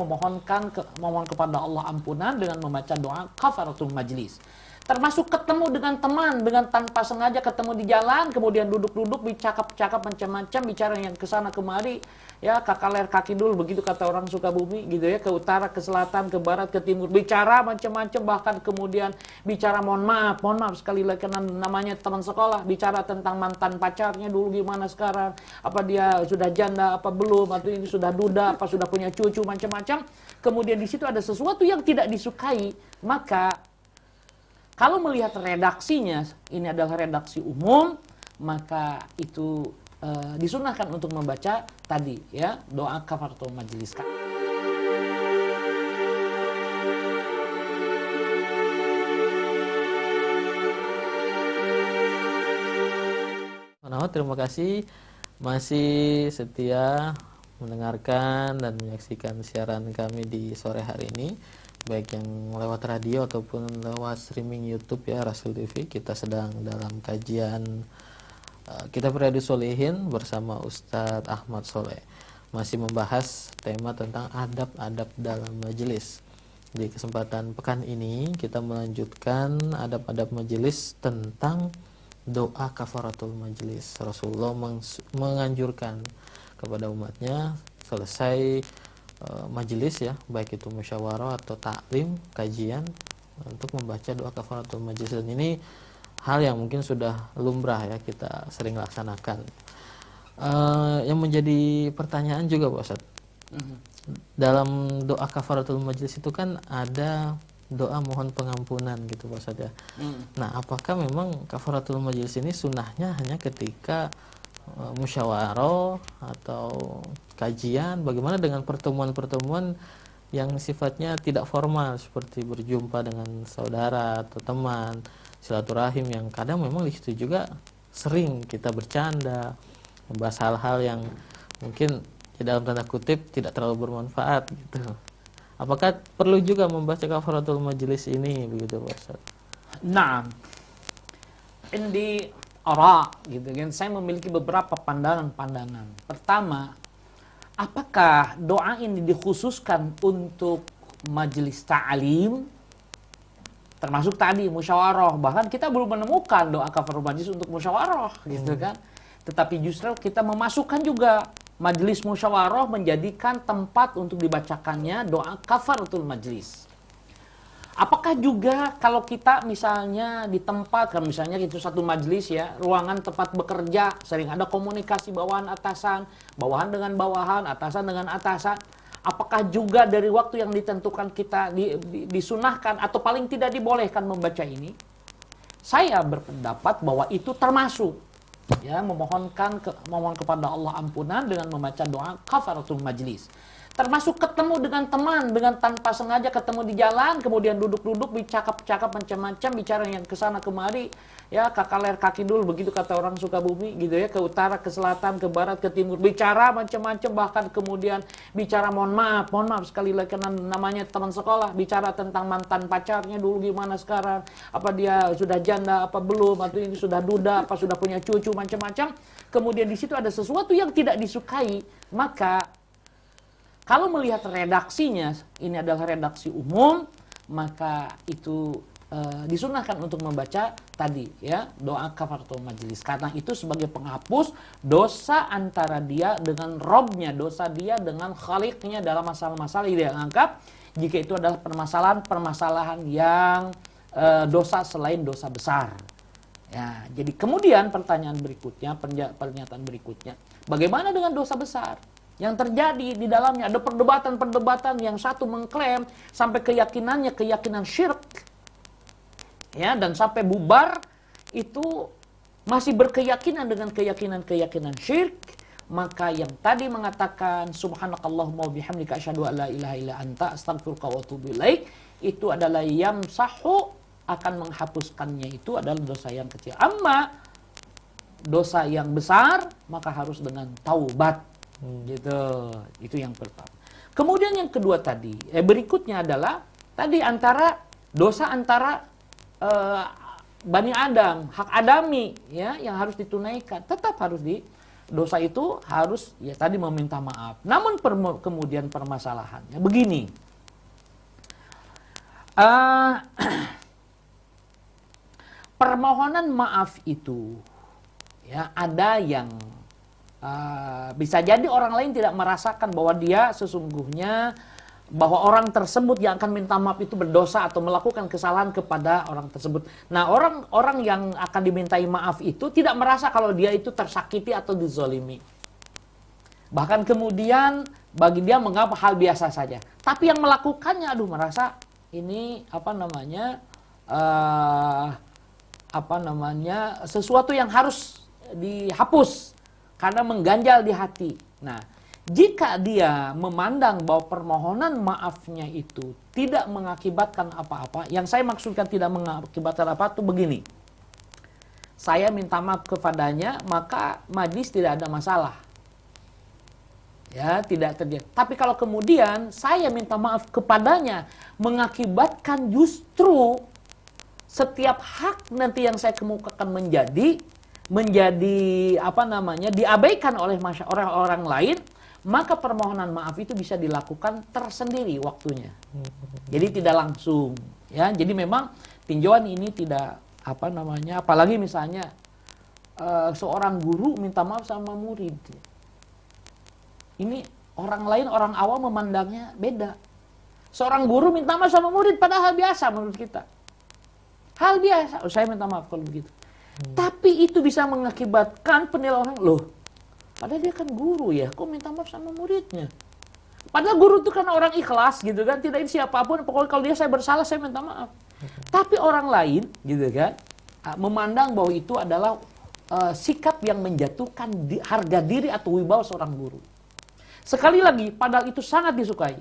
memohon kepada Allah ampunan dengan membaca doa kafaratul majlis. Termasuk ketemu dengan teman, dengan tanpa sengaja ketemu di jalan, kemudian duduk-duduk, bercakap-cakap macam-macam, bicara yang ke sana kemari, ya kakaler kaki dulu, begitu kata orang Sukabumi, gitu ya, ke utara, ke selatan, ke barat, ke timur, bicara macam-macam, bahkan kemudian bicara mohon maaf sekali lagi karena namanya teman sekolah, bicara tentang mantan pacarnya dulu gimana sekarang, apa dia sudah janda, apa belum, atau ini sudah duda, apa sudah punya cucu, macam-macam. Kemudian di situ ada sesuatu yang tidak disukai, maka kalau melihat redaksinya, ini adalah redaksi umum, maka itu disunahkan untuk membaca tadi ya doa kafaratul majlis. Terima kasih masih setia mendengarkan dan menyaksikan siaran kami di sore hari ini, baik yang lewat radio ataupun lewat streaming YouTube ya Rasul TV. Kita sedang dalam kajian Kitab Riyadhus Shalihin bersama Ustadz Ahmad Soleh, masih membahas tema tentang adab-adab dalam majelis. Di kesempatan pekan ini kita melanjutkan adab-adab majelis tentang doa kafaratul majelis. Rasulullah menganjurkan kepada umatnya selesai majelis ya, baik itu musyawarah atau taklim, kajian, untuk membaca doa kafaratul majelis. Dan ini hal yang mungkin sudah lumrah ya, kita sering laksanakan. Yang menjadi pertanyaan juga Pak Ustadz, dalam doa kafaratul majelis itu kan ada doa mohon pengampunan gitu Pak Ustadz ya. Nah, apakah memang kafaratul majelis ini sunnahnya hanya ketika musyawarah atau kajian? Bagaimana dengan pertemuan-pertemuan yang sifatnya tidak formal, seperti berjumpa dengan saudara atau teman, silaturahim, yang kadang memang di situ juga sering kita bercanda, membahas hal-hal yang mungkin dalam tanda kutip tidak terlalu bermanfaat gitu. Apakah perlu juga membaca kafaratul majelis ini begitu Pak Ustaz? Nah, ini gitu kan, saya memiliki beberapa pandangan. Pertama, apakah doa ini dikhususkan untuk majelis ta'lim, termasuk tadi musyawarah? Bahkan kita belum menemukan doa kafaratul majlis untuk musyawarah gitu kan. Tetapi justru kita memasukkan juga majelis musyawarah, menjadikan tempat untuk dibacakannya doa kafaratul majlis. Apakah juga kalau kita misalnya di tempat, kan misalnya itu satu majelis ya, ruangan tempat bekerja, sering ada komunikasi bawahan atasan, bawahan dengan bawahan, atasan dengan atasan, apakah juga dari waktu yang ditentukan kita disunahkan atau paling tidak dibolehkan membaca ini? Saya berpendapat bahwa itu termasuk ya, memohon kepada Allah ampunan dengan membaca doa kafaratul majlis. Termasuk ketemu dengan teman, dengan tanpa sengaja ketemu di jalan, kemudian duduk-duduk, bercakap-cakap macam-macam, bicara yang ke sana kemari, ya kakaler kaki dulu, begitu kata orang Sukabumi, gitu ya, ke utara, ke selatan, ke barat, ke timur, bicara macam-macam, bahkan kemudian bicara mohon maaf sekali lagi karena namanya teman sekolah, bicara tentang mantan pacarnya dulu gimana sekarang, apa dia sudah janda, apa belum, atau ini sudah duda, apa sudah punya cucu, macam-macam. Kemudian di situ ada sesuatu yang tidak disukai, maka kalau melihat redaksinya, ini adalah redaksi umum, maka itu disunahkan untuk membaca tadi ya doa kafaratul majlis. Karena itu sebagai penghapus dosa antara dia dengan Robnya, dosa dia dengan Khaliknya dalam masalah-masalah yang dia anggap jika itu adalah permasalahan yang dosa selain dosa besar. Ya, jadi kemudian pernyataan berikutnya, bagaimana dengan dosa besar? Yang terjadi di dalamnya ada perdebatan yang satu mengklaim sampai keyakinan syirik ya, dan sampai bubar itu masih berkeyakinan dengan keyakinan syirik. Maka yang tadi mengatakan subhanakallahumma wa bihamdika asyhadu an la ilaha illa anta astaghfiruka wa atubu ilaik, itu adalah yamsahu, akan menghapuskannya, itu adalah dosa yang kecil. Amma dosa yang besar maka harus dengan taubat. Gitu, itu yang pertama. Kemudian yang kedua tadi, berikutnya adalah tadi dosa antara Bani Adam, hak adami ya, yang harus ditunaikan, tetap harus dosa itu harus ya tadi meminta maaf. Namun kemudian permasalahannya begini. Permohonan maaf itu ya ada yang bisa jadi orang lain tidak merasakan bahwa dia sesungguhnya bahwa orang tersebut yang akan minta maaf itu berdosa atau melakukan kesalahan kepada orang tersebut. Nah, orang yang akan dimintai maaf itu tidak merasa kalau dia itu tersakiti atau dizolimi. Bahkan kemudian bagi dia menganggap hal biasa saja. Tapi yang melakukannya, aduh merasa ini sesuatu yang harus dihapus karena mengganjal di hati. Nah, jika dia memandang bahwa permohonan maafnya itu tidak mengakibatkan apa-apa, yang saya maksudkan tidak mengakibatkan apa itu begini. Saya minta maaf kepadanya, maka majlis tidak ada masalah. Ya, tidak terjadi. Tapi kalau kemudian saya minta maaf kepadanya mengakibatkan justru setiap hak nanti yang saya kemukakan menjadi diabaikan oleh orang lain, maka permohonan maaf itu bisa dilakukan tersendiri waktunya. Jadi tidak langsung, ya. Jadi memang tinjauan ini tidak apalagi misalnya seorang guru minta maaf sama murid. Ini orang lain, orang awam memandangnya beda. Seorang guru minta maaf sama murid padahal biasa menurut kita. Hal biasa, saya minta maaf kalau begitu. Tapi itu bisa mengakibatkan penilaian orang, loh, padahal dia kan guru ya, kok minta maaf sama muridnya? Padahal guru itu kan orang ikhlas gitu kan, tidak siapapun, pokoknya kalau dia saya bersalah saya minta maaf. Tapi orang lain gitu kan, memandang bahwa itu adalah sikap yang menjatuhkan harga diri atau wibawa seorang guru. Sekali lagi, padahal itu sangat disukai.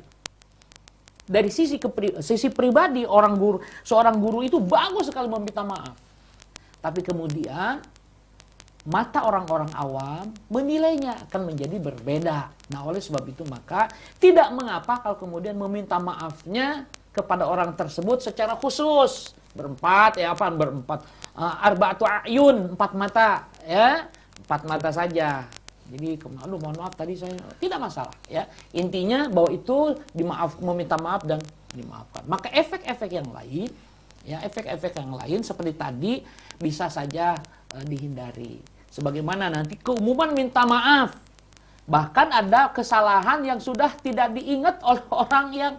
Dari sisi pribadi seorang guru itu bagus sekali meminta maaf. Tapi kemudian mata orang-orang awam menilainya akan menjadi berbeda. Nah, oleh sebab itu maka tidak mengapa kalau kemudian meminta maafnya kepada orang tersebut secara khusus. Berempat, arba'atu a'yun, 4 mata, ya. 4 mata saja. Jadi, aduh mohon maaf tadi saya tidak masalah, ya. Intinya bahwa itu meminta maaf dan dimaafkan. Maka efek-efek yang lain, ya, efek-efek yang lain seperti tadi bisa saja dihindari. Sebagaimana nanti keumuman minta maaf. Bahkan ada kesalahan yang sudah tidak diingat oleh orang yang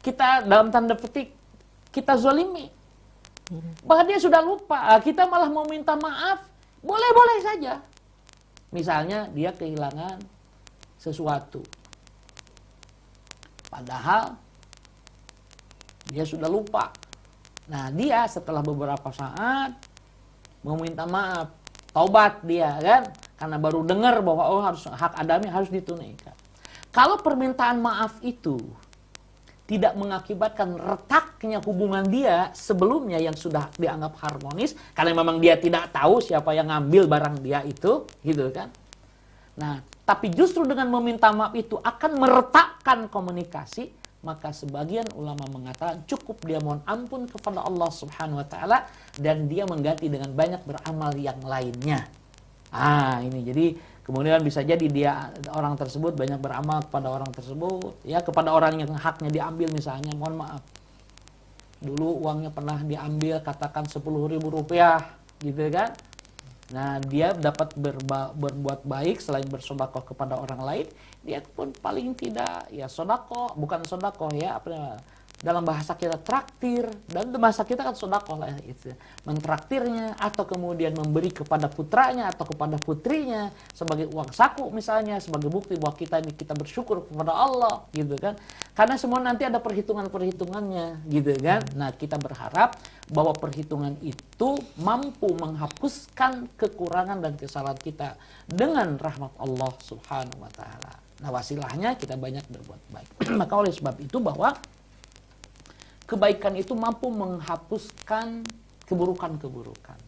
kita dalam tanda petik kita zalimi. Bahkan dia sudah lupa, kita malah mau minta maaf, boleh-boleh saja. Misalnya dia kehilangan sesuatu. Padahal dia sudah lupa. Nah, dia setelah beberapa saat mau minta maaf, taubat dia kan, karena baru dengar bahwa hak adami harus ditunaikan. Kalau permintaan maaf itu tidak mengakibatkan retaknya hubungan dia sebelumnya yang sudah dianggap harmonis, karena memang dia tidak tahu siapa yang ngambil barang dia itu, gitu kan. Nah, tapi justru dengan meminta maaf itu akan meretakkan komunikasi, maka sebagian ulama mengatakan cukup dia mohon ampun kepada Allah Subhanahu wa taala dan dia mengganti dengan banyak beramal yang lainnya. Ini jadi kemudian bisa jadi dia orang tersebut banyak beramal kepada orang tersebut, ya, kepada orang yang haknya diambil misalnya, mohon maaf. Dulu uangnya pernah diambil katakan 10.000 rupiah, gitu kan. Nah, dia dapat berbuat baik selain bersedekah kepada orang lain, dia pun paling tidak ya sedekah, bukan sedekah ya, dalam bahasa kita traktir, dan bahasa kita kan sedekah lah itu. Mentraktirnya atau kemudian memberi kepada putranya atau kepada putrinya sebagai uang saku misalnya, sebagai bukti bahwa kita bersyukur kepada Allah, gitu kan. Karena semua nanti ada perhitungan-perhitungannya, gitu kan. Nah, kita berharap bahwa perhitungan itu mampu menghapuskan kekurangan dan kesalahan kita dengan rahmat Allah Subhanahu wa taala. Nah, wasilahnya kita banyak berbuat baik. Maka oleh sebab itu bahwa kebaikan itu mampu menghapuskan keburukan-keburukan.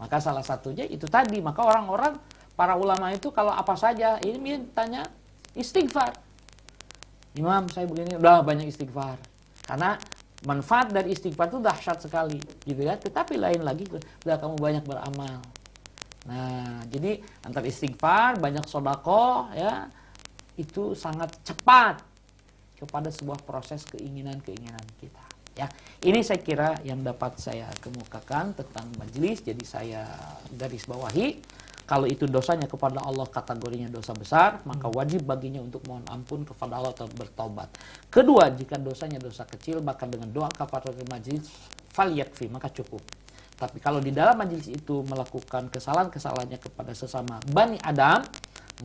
Maka salah satunya itu tadi. Maka orang-orang, para ulama itu kalau apa saja, ini tanya istighfar. Imam saya begini, udah banyak istighfar. Karena manfaat dari istighfar itu dahsyat sekali, gitu ya. Tetapi lain lagi, udah kamu banyak beramal. Nah, jadi antara istighfar, banyak sedekah ya, itu sangat cepat kepada sebuah proses keinginan-keinginan kita. Ya, ini saya kira yang dapat saya kemukakan tentang majelis. Jadi saya garis bawahi, kalau itu dosanya kepada Allah kategorinya dosa besar, maka wajib baginya untuk mohon ampun kepada Allah atau bertobat. Kedua, jika dosanya dosa kecil, maka dengan doa kafaratul majelis fal yakfi, maka cukup. Tapi kalau di dalam majelis itu melakukan kesalahan-kesalahannya kepada sesama Bani Adam,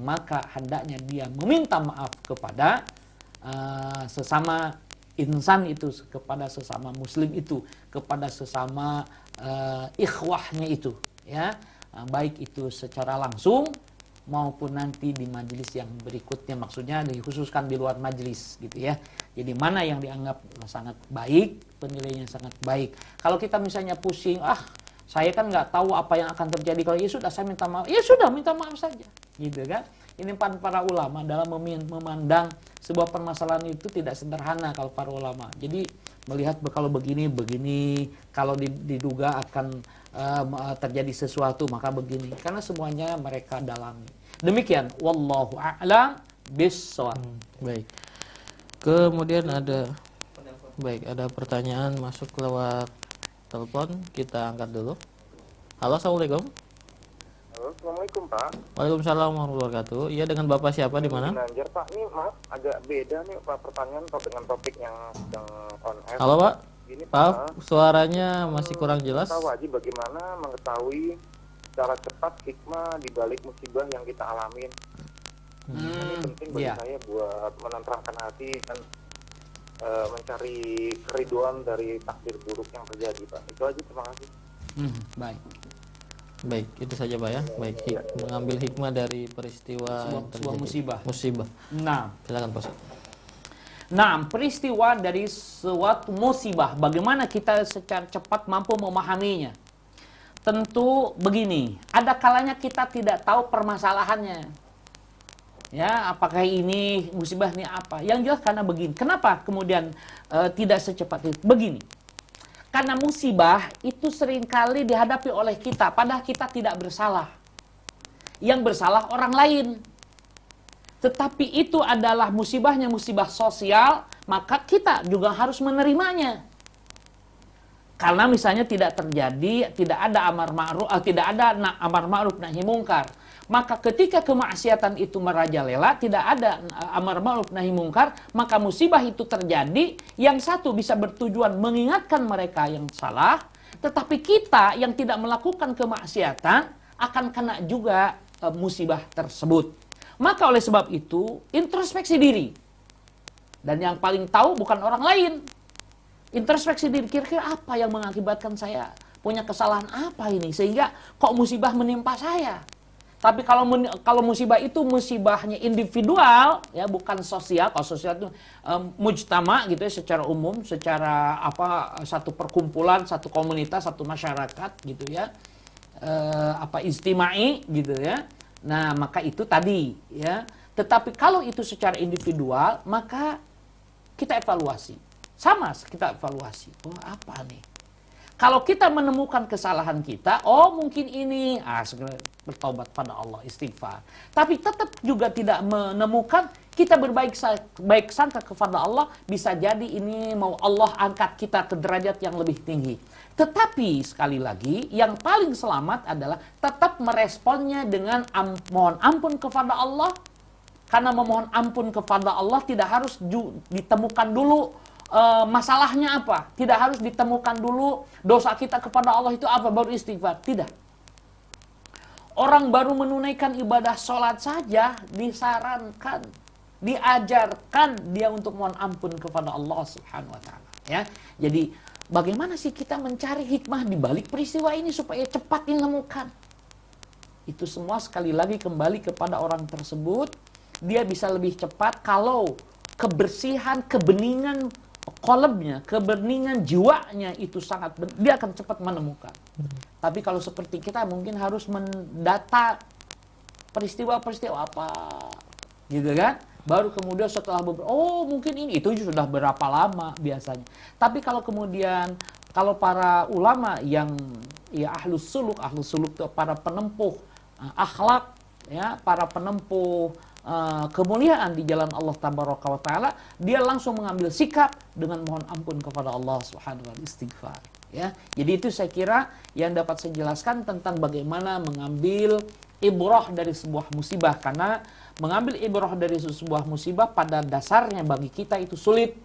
maka hendaknya dia meminta maaf kepada sesama insan itu, kepada sesama muslim itu, kepada sesama ikhwahnya itu, ya, baik itu secara langsung maupun nanti di majelis yang berikutnya, maksudnya dikhususkan di luar majelis gitu ya. Jadi mana yang dianggap sangat baik, penilaiannya sangat baik. Kalau kita misalnya pusing, saya kan nggak tahu apa yang akan terjadi, kalau ya sudah saya minta maaf, ya sudah minta maaf saja, gitu kan. Ini para ulama dalam memandang sebuah permasalahan itu tidak sederhana kalau para ulama. Jadi melihat kalau begini, kalau diduga akan terjadi sesuatu maka begini. Karena semuanya mereka dalami. Demikian, wallahu a'lam bissawab. Baik. Kemudian ada pertanyaan masuk lewat telepon, kita angkat dulu. Halo, assalamualaikum. Halo, assalamualaikum Pak. Waalaikumsalam warahmatullahi wabarakatuh. Iya, dengan Bapak siapa di mana? Ginanjar Pak, ini maaf agak beda nih Pak pertanyaan dengan topik yang sedang on air. Halo Pak. Gini, Maaf, Pak, suaranya masih kurang jelas. kita wajib bagaimana mengetahui secara cepat hikmah di balik musibah yang kita alamin. Ini penting bagi saya buat menenteramkan hati dan mencari keriduan dari takdir buruk yang terjadi Pak. Itu aja, terima kasih. Baik, itu saja Pak ya. Baik, mengambil hikmah dari peristiwa yang sebuah terjadi. Musibah. Nah, Silakan Pak. Nah, peristiwa dari suatu musibah, bagaimana kita secara cepat mampu memahaminya? Tentu begini, ada kalanya kita tidak tahu permasalahannya. Ya, apakah ini musibah ini apa? Yang jelas karena begini. Kenapa kemudian tidak secepat itu? Begini. Karena musibah itu seringkali dihadapi oleh kita, padahal kita tidak bersalah. Yang bersalah orang lain. Tetapi itu adalah musibahnya, musibah sosial, maka kita juga harus menerimanya. Karena misalnya tidak ada amar ma'ruf nahi mungkar. Maka ketika kemaksiatan itu merajalela, tidak ada amar ma'ruf nahi mungkar, maka musibah itu terjadi. Yang satu bisa bertujuan mengingatkan mereka yang salah, tetapi kita yang tidak melakukan kemaksiatan akan kena juga musibah tersebut. Maka oleh sebab itu, introspeksi diri. Dan yang paling tahu bukan orang lain. Introspeksi diri, kira-kira apa yang mengakibatkan saya punya kesalahan apa ini, sehingga kok musibah menimpa saya. Tapi kalau musibah itu musibahnya individual, ya bukan sosial. Kalau sosial itu mujtama gitu ya, secara umum, secara satu perkumpulan, satu komunitas, satu masyarakat gitu ya. Istimai gitu ya. Nah, maka itu tadi ya. Tetapi kalau itu secara individual, maka kita evaluasi. Sama kita evaluasi. Oh, apa nih? Kalau kita menemukan kesalahan kita, oh mungkin ini, segera bertobat pada Allah, istighfar. Tapi tetap juga tidak menemukan, kita baik sangka kepada Allah, bisa jadi ini mau Allah angkat kita ke derajat yang lebih tinggi. Tetapi sekali lagi, yang paling selamat adalah tetap meresponnya dengan mohon ampun kepada Allah. Karena memohon ampun kepada Allah tidak harus ditemukan dulu masalahnya apa. Tidak harus ditemukan dulu dosa kita kepada Allah itu apa, baru istighfar. Tidak. Orang baru menunaikan ibadah sholat saja disarankan, diajarkan dia untuk mohon ampun kepada Allah Subhanahu wa Ta'ala. Ya, jadi bagaimana sih kita mencari hikmah di balik peristiwa ini supaya cepat ditemukan? Itu semua sekali lagi kembali kepada orang tersebut. Dia bisa lebih cepat kalau kebersihan, kebeningan qalbnya, kebeningan jiwanya itu sangat, dia akan cepat menemukan. Tapi kalau seperti kita mungkin harus mendata peristiwa-peristiwa apa, gitu kan? Baru kemudian setelah mungkin ini, itu sudah berapa lama biasanya. Tapi kalau kemudian, kalau para ulama yang ya ahlus suluk itu para penempuh akhlak, ya, para penempuh kemuliaan di jalan Allah Tabaraka wa Ta'ala, dia langsung mengambil sikap dengan mohon ampun kepada Allah Subhanahu wa Ta'ala, istighfar. Ya, jadi itu saya kira yang dapat saya jelaskan tentang bagaimana mengambil ibrah dari sebuah musibah, karena mengambil ibrah dari sebuah musibah pada dasarnya bagi kita itu sulit.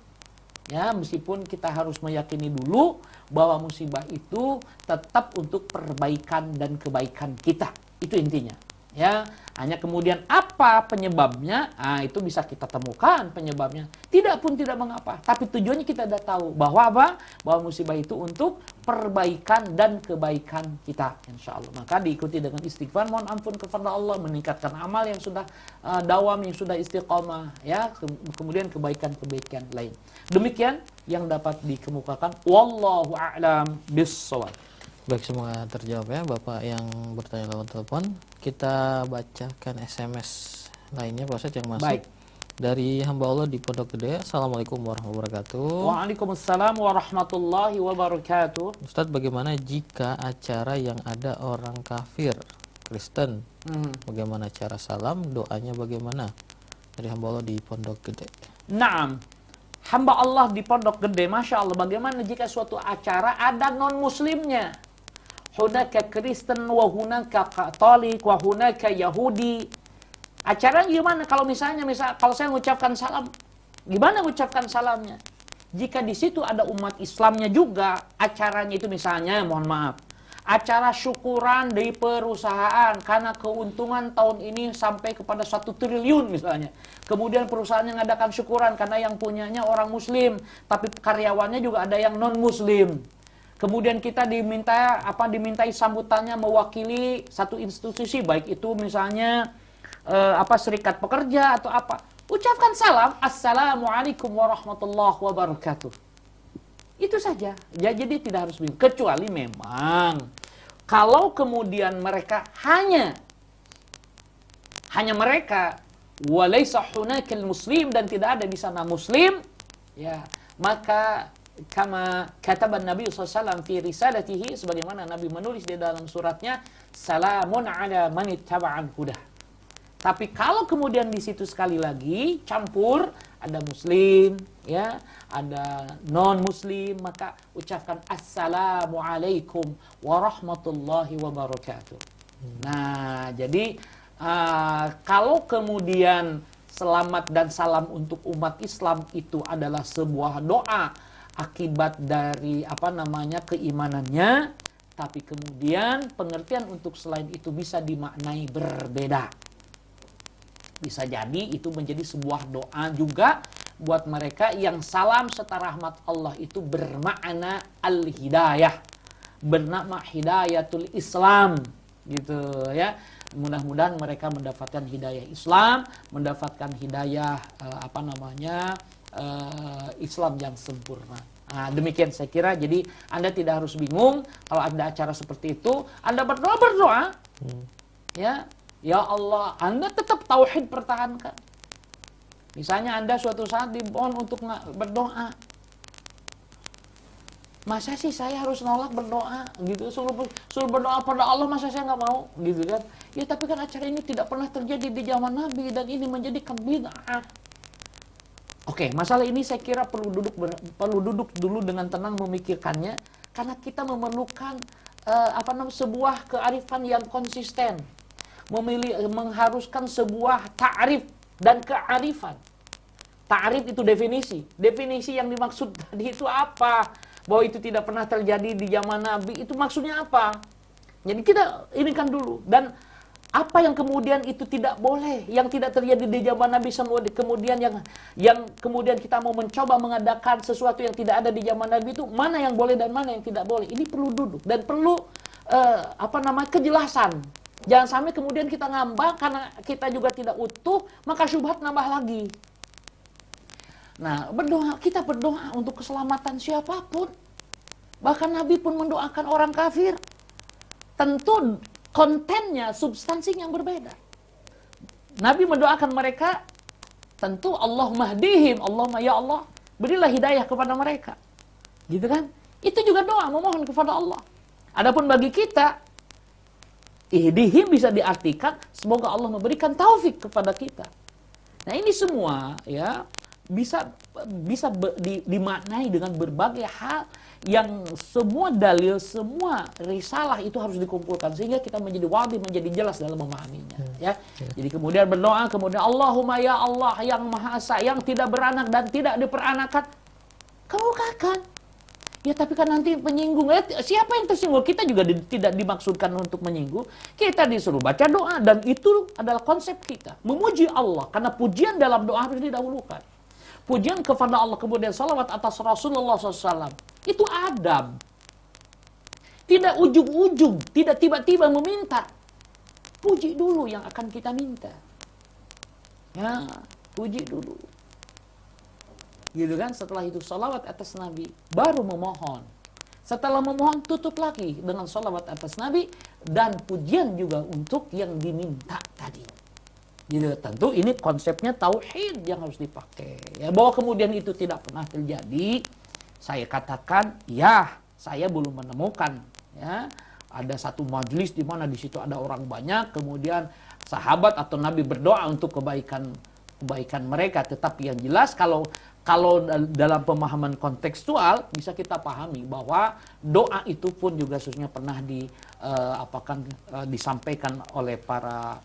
Ya, meskipun kita harus meyakini dulu bahwa musibah itu tetap untuk perbaikan dan kebaikan kita. Itu intinya. Ya, hanya kemudian apa penyebabnya, itu bisa kita temukan penyebabnya. Tidak pun tidak mengapa, tapi tujuannya kita sudah tahu bahwa apa? Bahwa musibah itu untuk perbaikan dan kebaikan kita, insya Allah. Maka diikuti dengan istighfar, mohon ampun kepada Allah, meningkatkan amal yang sudah dawam, yang sudah istiqamah, ya, kemudian kebaikan-kebaikan lain. Demikian yang dapat dikemukakan. Wallahu a'lam bissawab. Baik, semoga terjawab ya Bapak yang bertanya lewat telepon. Kita bacakan SMS lainnya Pak Ustadz yang masuk. Baik. Dari hamba Allah di Pondok Gede. Assalamualaikum warahmatullahi wabarakatuh. Waalaikumsalam warahmatullahi wabarakatuh. Ustadz, bagaimana jika acara yang ada orang kafir Kristen? Bagaimana cara salam? Doanya bagaimana? Dari hamba Allah di Pondok Gede. Naam, hamba Allah di Pondok Gede, Masya Allah, bagaimana jika suatu acara ada non-muslimnya? Hunaka Kristen, wa hunaka Katolik, wa hunaka Yahudi. Acaranya gimana? Kalau misalnya kalau saya mengucapkan salam, gimana mengucapkan salamnya? Jika di situ ada umat Islamnya juga, acaranya itu misalnya, mohon maaf, acara syukuran dari perusahaan karena keuntungan tahun ini sampai kepada 1 triliun misalnya. Kemudian perusahaan yang mengadakan syukuran karena yang punyanya orang muslim, tapi karyawannya juga ada yang non muslim. Kemudian kita dimintai sambutannya mewakili satu institusi, baik itu misalnya serikat pekerja atau apa. Ucapkan salam, assalamualaikum warahmatullahi wabarakatuh. Itu saja. Ya, jadi tidak harus bingung. Kecuali memang kalau kemudian mereka hanya mereka walaysa hunakal muslim, dan tidak ada di sana muslim, ya, maka kama kataban Nabi SAW fi risalatihi, sebagaimana Nabi menulis di dalam suratnya, salamun ala man ittaba'al huda. Tapi kalau kemudian di situ sekali lagi campur, ada muslim, ya, ada non muslim, maka ucapkan assalamualaikum warahmatullahi wabarakatuh. Nah, jadi kalau kemudian selamat dan salam untuk umat Islam itu adalah sebuah doa akibat dari keimanannya, tapi kemudian pengertian untuk selain itu bisa dimaknai berbeda. Bisa jadi itu menjadi sebuah doa juga buat mereka yang salam serta rahmat Allah itu bermakna al-hidayah, bernama hidayatul Islam, gitu ya. Mudah-mudahan mereka mendapatkan hidayah Islam, mendapatkan hidayah Islam yang sempurna. Nah, demikian saya kira. Jadi Anda tidak harus bingung kalau ada acara seperti itu. Anda berdoa, ya Allah, Anda tetap tauhid pertahankan. Misalnya Anda suatu saat dimohon untuk berdoa, masa sih saya harus nolak berdoa gitu? Suruh berdoa pada Allah, masa saya nggak mau gitu kan? Ya, tapi kan acara ini tidak pernah terjadi di zaman Nabi dan ini menjadikan bid'ah. Oke, masalah ini saya kira perlu duduk dulu dengan tenang memikirkannya, karena kita memerlukan sebuah kearifan yang konsisten, mengharuskan sebuah ta'rif dan kearifan. Ta'rif itu definisi yang dimaksud tadi itu apa? Bahwa itu tidak pernah terjadi di zaman Nabi, itu maksudnya apa? Jadi kita inikan dulu, dan apa yang kemudian itu tidak boleh, yang tidak terjadi di zaman Nabi, kemudian yang kemudian kita mau mencoba mengadakan sesuatu yang tidak ada di zaman Nabi, itu mana yang boleh dan mana yang tidak boleh. Ini perlu duduk dan perlu kejelasan. Jangan sampai kemudian kita ngambang karena kita juga tidak utuh, maka syubhat nambah lagi. Nah, kita berdoa untuk keselamatan siapapun. Bahkan Nabi pun mendoakan orang kafir. Tentu kontennya, substansinya yang berbeda. Nabi mendoakan mereka, tentu Allahumma hdihim, Allahumma ya Allah, berilah hidayah kepada mereka. Gitu kan? Itu juga doa, memohon kepada Allah. Adapun bagi kita, ihdihim bisa diartikan semoga Allah memberikan taufik kepada kita. Nah, ini semua ya bisa dimaknai dengan berbagai hal yang semua dalil, semua risalah itu harus dikumpulkan sehingga kita menjadi wadih, menjadi jelas dalam memahaminya. Ya. Jadi kemudian berdoa, kemudian Allahumma ya Allah yang Maha Esa, yang tidak beranak dan tidak diperanakan, kemukakan. Ya tapi kan nanti penyinggung. Siapa yang tersinggung? Kita juga tidak dimaksudkan untuk menyinggung. Kita disuruh baca doa dan itu adalah konsep kita. Memuji Allah karena pujian dalam doa harus didahulukan. Pujian kepada Allah kemudian salawat atas Rasulullah SAW. Itu adab. Tidak ujung-ujung, tidak tiba-tiba meminta. Puji dulu yang akan kita minta. Ya, puji dulu. Gitu kan, setelah itu salawat atas Nabi, baru memohon. Setelah memohon, tutup lagi dengan salawat atas Nabi dan pujian juga untuk yang diminta tadi. Gitu, tentu ini konsepnya tauhid yang harus dipakai. Ya, bahwa kemudian itu tidak pernah terjadi, saya katakan, ya, saya belum menemukan. Ya, ada satu majelis di mana di situ ada orang banyak, kemudian sahabat atau Nabi berdoa untuk kebaikan mereka. Tetapi yang jelas kalau dalam pemahaman kontekstual bisa kita pahami bahwa doa itu pun juga seharusnya pernah disampaikan oleh para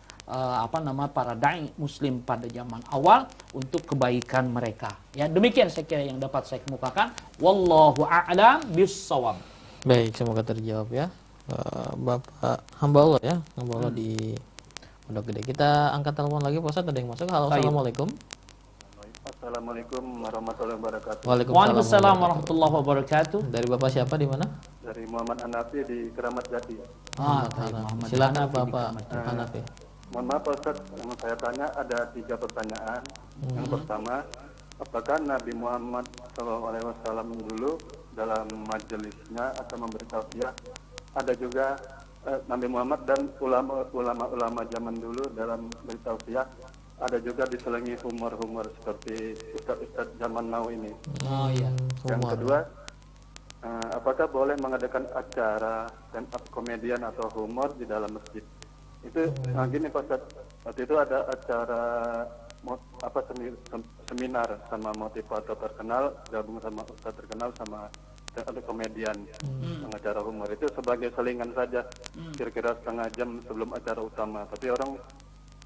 para dai muslim pada zaman awal untuk kebaikan mereka. Ya, demikian saya kira yang dapat saya kemukakan. Wallahu a'lam bissawab. Baik, semoga terjawab ya. Bapak hamba Allah ya, hamba Allah di Pondok Gede. Kita angkat telepon lagi, Pak Ustadz, ada yang masuk. Halo, assalamualaikum. Assalamualaikum warahmatullahi wabarakatuh. Waalaikumsalam warahmatullahi wabarakatuh. Dari Bapak siapa, di mana? Dari Muhammad Hanafi di Keramat Jati. Silakan Bapak Hanafi. Mohon maaf Pak Ustaz, yang saya tanya ada 3 pertanyaan. Yang pertama, apakah Nabi Muhammad SAW dulu dalam majelisnya atau memberi tausiah ada juga Nabi Muhammad dan ulama-ulama zaman dulu dalam memberi tausiah ada juga diselingi humor-humor seperti ustaz-ustaz zaman now ini. Oh iya. Yang kedua, apakah boleh mengadakan acara stand up komedian atau humor di dalam masjid? Itu gini Pak Ustaz, waktu itu ada acara seminar sama motivator terkenal, gabung sama ustaz terkenal sama stand up komedian, pengacara humor. Itu sebagai selingan saja, kira-kira setengah jam sebelum acara utama. Tapi orang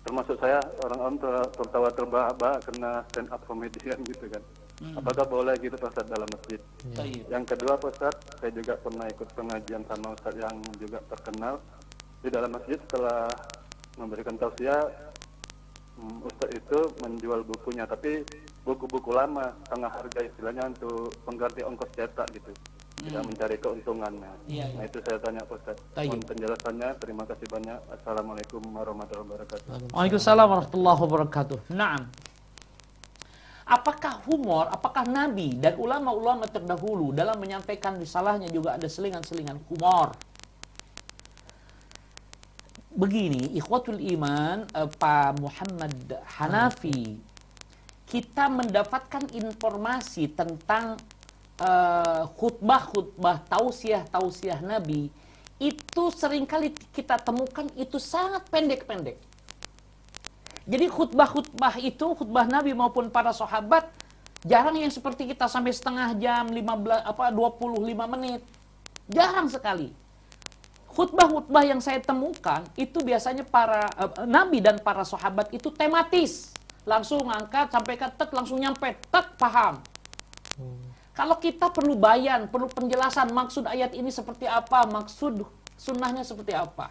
termasuk saya, orang tertawa terbahak-bahak karena stand up comedian gitu kan. Apakah boleh gitu Pak Ustaz dalam masjid? Yang kedua Pak Ustaz, saya juga pernah ikut pengajian sama Ustaz yang juga terkenal di dalam masjid. Setelah memberikan tausiah, Ustaz itu menjual bukunya, tapi buku-buku lama, setengah harga istilahnya untuk pengganti ongkos cetak gitu. Tidak mencari keuntungannya. Nah itu saya tanya Pak Ustaz. Mohon penjelasannya. Terima kasih banyak. Assalamualaikum warahmatullahi wabarakatuh. Waalaikumsalam warahmatullahi wabarakatuh. Naam. Apakah humor, apakah Nabi dan ulama-ulama terdahulu dalam menyampaikan risalahnya juga ada selingan-selingan humor? Begini, ikhwatul iman, Pak Muhammad Hanafi, kita mendapatkan informasi tentang khutbah-khutbah tausiah Nabi itu seringkali kita temukan itu sangat pendek-pendek. Jadi khutbah khutbah Nabi maupun para sahabat jarang yang seperti kita sampai setengah jam, 25 menit. Jarang sekali. Khutbah-khutbah yang saya temukan itu biasanya para Nabi dan para sahabat itu tematis. Langsung angkat sampai langsung nyampe, paham. Kalau kita perlu bayan, perlu penjelasan maksud ayat ini seperti apa, maksud sunnahnya seperti apa.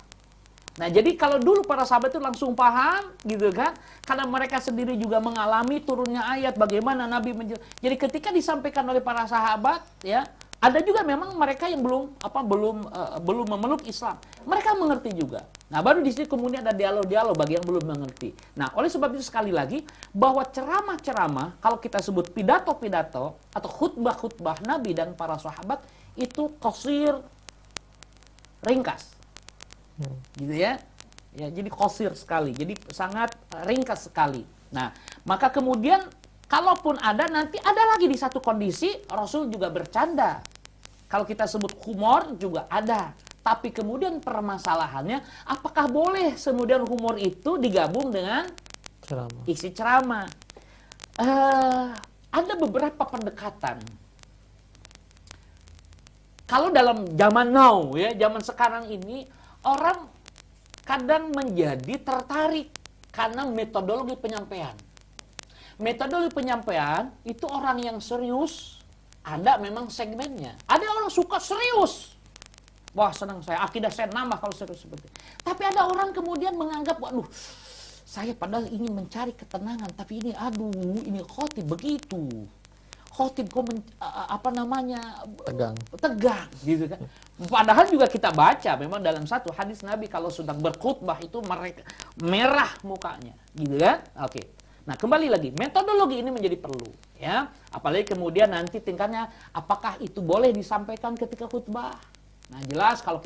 Nah, jadi kalau dulu para sahabat itu langsung paham, gitu kan? Karena mereka sendiri juga mengalami turunnya ayat, bagaimana Nabi jadi ketika disampaikan oleh para sahabat, ya, ada juga memang mereka yang belum memeluk Islam. Mereka mengerti juga. Nah, baru di sini kemudian ada dialog-dialog bagi yang belum mengerti. Nah, oleh sebab itu sekali lagi bahwa ceramah-ceramah, kalau kita sebut pidato-pidato atau khutbah-khutbah Nabi dan para sahabat itu qasir, ringkas. Gitu ya. Ya, jadi qasir sekali. Jadi sangat ringkas sekali. Nah, maka kemudian kalaupun ada nanti ada lagi di satu kondisi Rasul juga bercanda. Kalau kita sebut humor juga ada. Tapi kemudian permasalahannya, apakah boleh kemudian humor itu digabung dengan Ceramah. isi ceramah? Ada beberapa pendekatan. Kalau dalam zaman now, ya, zaman sekarang ini, orang kadang menjadi tertarik karena metodologi penyampaian. Metodologi penyampaian itu orang yang serius, ada memang segmennya. Ada orang suka serius. Wah, senang saya, akidah saya nambah kalau serius seperti itu. Tapi ada orang kemudian menganggap, waduh, saya padahal ingin mencari ketenangan, tapi ini, aduh, ini khotib begitu. Khotib kok tegang gitu kan. Padahal juga kita baca memang dalam satu hadis Nabi kalau sedang berkhutbah itu mereka merah mukanya, gitu kan? Oke. Nah, kembali lagi, metodologi ini menjadi perlu, ya. Apalagi kemudian nanti tingkatnya apakah itu boleh disampaikan ketika khutbah? Nah, jelas kalau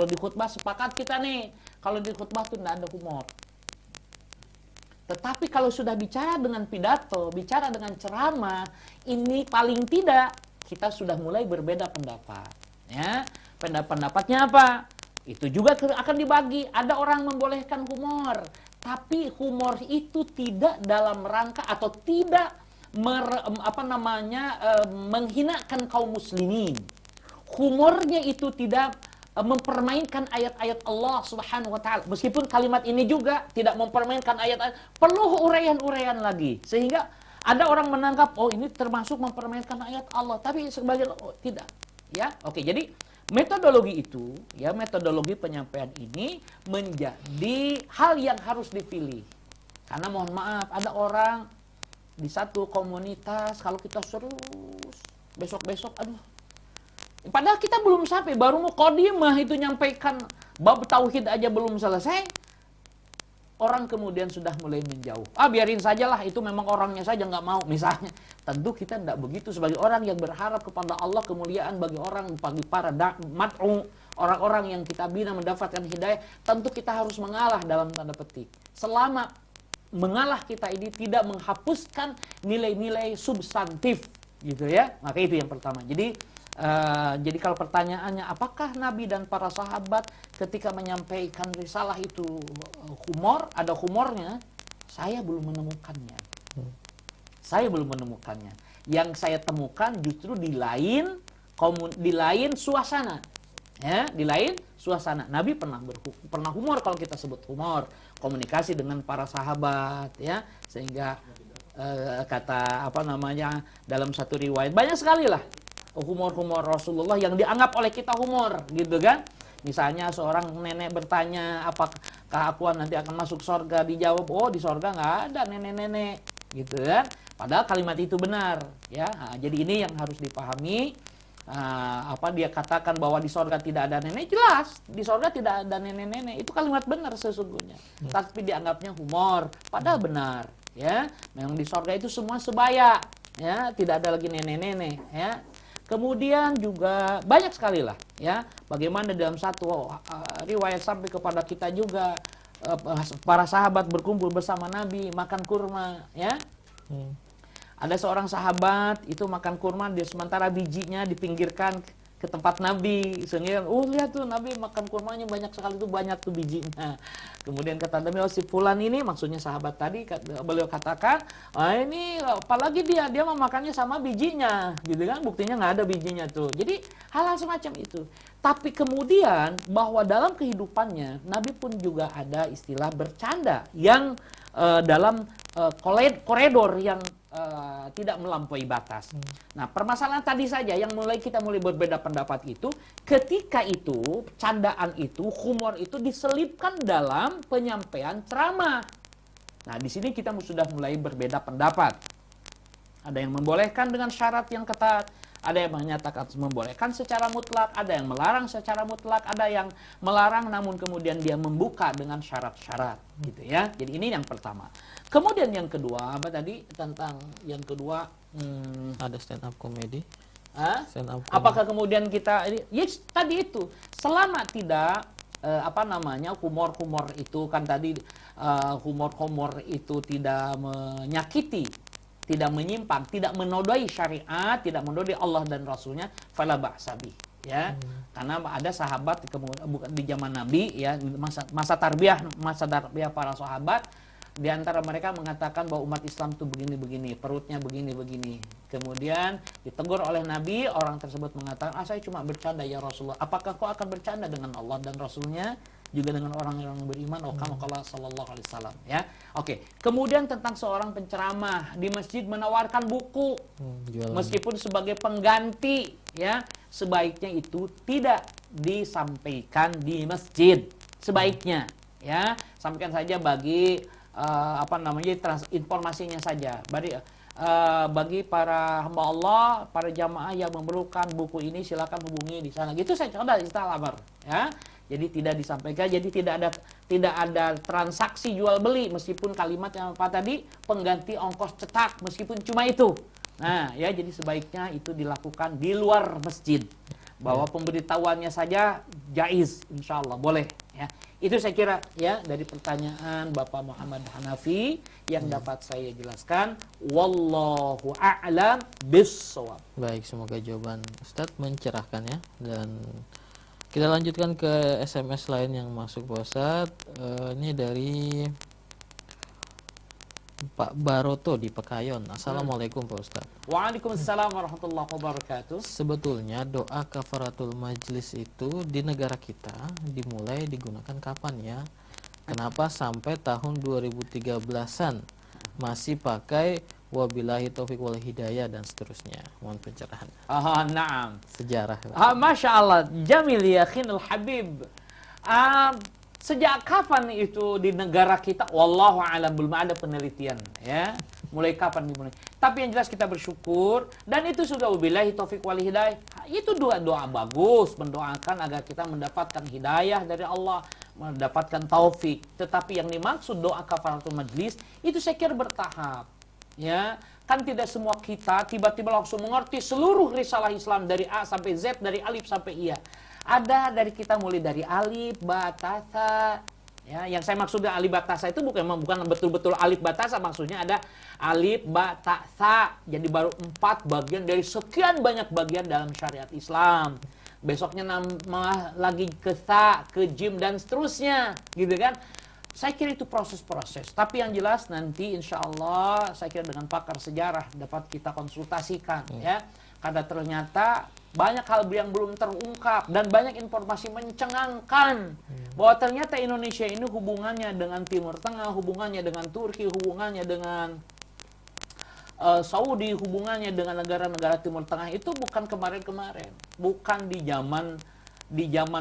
di khutbah sepakat kita nih, kalau di khutbah itu tidak ada humor. Tetapi kalau sudah bicara dengan pidato, bicara dengan ceramah, ini paling tidak kita sudah mulai berbeda pendapat, ya. Pendapatnya apa? Itu juga akan dibagi. Ada orang membolehkan humor, tapi humor itu tidak dalam rangka atau tidak menghinakan kaum muslimin. Humornya itu tidak mempermainkan ayat-ayat Allah Subhanahu wa taala. Meskipun kalimat ini juga tidak mempermainkan ayat-ayat, perlu uraian-uraian lagi. Sehingga ada orang menangkap, oh ini termasuk mempermainkan ayat Allah, tapi sebagian tidak. Ya, oke. Jadi metodologi itu, ya, metodologi penyampaian ini menjadi hal yang harus dipilih. Karena mohon maaf, ada orang di satu komunitas kalau kita serius, besok-besok aduh. Padahal kita belum sampai, baru mau qadimah itu nyampaikan bab tauhid aja belum selesai. Orang kemudian sudah mulai menjauh. Biarin sajalah, itu memang orangnya saja nggak mau, misalnya. Tentu kita tidak begitu sebagai orang yang berharap kepada Allah kemuliaan bagi orang, bagi para mad'u, orang-orang yang kita bina mendapatkan hidayah. Tentu kita harus mengalah dalam tanda petik. Selama mengalah kita ini tidak menghapuskan nilai-nilai substantif, gitu ya. Maka itu yang pertama. Jadi kalau pertanyaannya apakah Nabi dan para sahabat ketika menyampaikan risalah itu humor, ada humornya, saya belum menemukannya. Saya belum menemukannya. Yang saya temukan justru di lain suasana. Ya, di lain suasana. Nabi pernah humor, kalau kita sebut humor, komunikasi dengan para sahabat, ya, sehingga dalam satu riwayat banyak sekali lah humor-humor Rasulullah yang dianggap oleh kita humor, gitu kan? Misalnya seorang nenek bertanya, apakah aku nanti akan masuk surga? Dijawab, oh di surga nggak ada nenek-nenek, gitu kan? Padahal kalimat itu benar, ya. Jadi ini yang harus dipahami. Dia katakan bahwa di surga tidak ada nenek, jelas di surga tidak ada nenek-nenek, itu kalimat benar sesungguhnya. Tapi dianggapnya humor, padahal benar, ya. Memang di surga itu semua sebaya, ya, tidak ada lagi nenek-nenek, ya. Kemudian juga banyak sekali lah, ya, bagaimana dalam satu riwayat sampai kepada kita juga para sahabat berkumpul bersama Nabi makan kurma, ya. Ada seorang sahabat itu makan kurma, sementara bijinya dipinggirkan ke tempat Nabi. Sehingga, lihat tuh Nabi makan kurmanya banyak sekali, tuh banyak tuh bijinya. Kemudian kata Nabi, si fulan ini, maksudnya sahabat tadi, beliau katakan, ini apalagi dia memakannya sama bijinya, gitu kan? Buktinya nggak ada bijinya tuh. Jadi hal-hal semacam itu. Tapi kemudian bahwa dalam kehidupannya Nabi pun juga ada istilah bercanda yang dalam koridor yang tidak melampaui batas. Nah, permasalahan tadi saja yang kita mulai berbeda pendapat itu, ketika itu candaan itu, humor itu diselipkan dalam penyampaian ceramah. Nah, di sini kita sudah mulai berbeda pendapat. Ada yang membolehkan dengan syarat yang ketat, ada yang menyatakan membolehkan secara mutlak, ada yang melarang secara mutlak, ada yang melarang namun kemudian dia membuka dengan syarat-syarat, gitu ya. Jadi ini yang pertama. Kemudian yang kedua, apa tadi tentang yang kedua? Ada stand up comedy. Stand up comedy. Apakah kemudian kita tadi itu selama tidak humor itu kan tadi humor itu tidak menyakiti, tidak menyimpang, tidak menodai syariat, tidak menodai Allah dan Rasulnya, fala ba'sa bih. ya. Karena ada sahabat di zaman Nabi ya, masa tarbiyah para sahabat, di antara mereka mengatakan bahwa umat Islam itu begini-begini, perutnya begini-begini. Kemudian ditegur oleh Nabi, orang tersebut mengatakan, saya cuma bercanda ya Rasulullah. Apakah kau akan bercanda dengan Allah dan Rasulnya, juga dengan orang-orang yang beriman? Kama qala sallallahu alaihi wasallam, ya. Oke. Kemudian tentang seorang penceramah di masjid menawarkan buku, meskipun sebagai pengganti, ya, sebaiknya itu tidak disampaikan di masjid. Sebaiknya, ya, sampaikan saja bagi informasinya saja. Bagi para hamba Allah, para jamaah yang memerlukan buku ini, silakan hubungi di sana. Gitu saya coba istilah amar, ya. Jadi tidak disampaikan, jadi tidak ada transaksi jual beli, meskipun kalimat yang apa tadi, pengganti ongkos cetak, meskipun cuma itu. Nah, ya, jadi sebaiknya itu dilakukan di luar masjid. Bahwa pemberitahuannya saja jaiz, insya Allah boleh, ya. Itu saya kira, ya, dari pertanyaan Bapak Muhammad Hanafi yang dapat saya jelaskan. Wallahu a'lam bissawab. Baik, semoga jawaban Ustadz mencerahkan, ya. Dan kita lanjutkan ke SMS lain yang masuk, Pak Ustadz. Ini dari Pak Baroto di Pekayon. Assalamualaikum Pak Ustadz. Waalaikumsalam warahmatullahi wabarakatuh. Sebetulnya doa kafaratul majlis itu di negara kita dimulai digunakan kapan ya? Kenapa sampai tahun 2013-an masih pakai wabillahi taufiq wal hidayah dan seterusnya? Mohon pencerahan. Naam. Sejarah. Masya Allah, jamil ya khinul habib. Sejak kapan itu di negara kita? Wallahu a'lam, belum ada penelitian, ya. Mulai kapan dimulai? Tapi yang jelas kita bersyukur, dan itu sudah wabillahi taufiq wal hidayah. Itu doa bagus, mendoakan agar kita mendapatkan hidayah dari Allah, mendapatkan taufik. Tetapi yang dimaksud doa kafaratul majlis itu saya kira bertahap. Ya, kan tidak semua kita tiba-tiba langsung mengerti seluruh risalah Islam dari A sampai Z, dari alif sampai iya. Ada dari kita mulai dari alif, ba, ta, tha. Ya, yang saya maksudnya alif, ba, ta, tha itu bukan betul-betul alif, ba, ta, tha. Maksudnya ada alif, ba, ta, tha. Jadi baru 4 bagian dari sekian banyak bagian dalam syariat Islam. Besoknya nambah lagi ke tha, ke jim, dan seterusnya. Gitu kan? Saya kira itu proses-proses. Tapi yang jelas nanti insya Allah saya kira dengan pakar sejarah dapat kita konsultasikan, ya. Karena ternyata banyak hal yang belum terungkap dan banyak informasi mencengangkan bahwa ternyata Indonesia ini hubungannya dengan Timur Tengah, hubungannya dengan Turki, hubungannya dengan Saudi, hubungannya dengan negara-negara Timur Tengah itu bukan kemarin-kemarin, bukan di zaman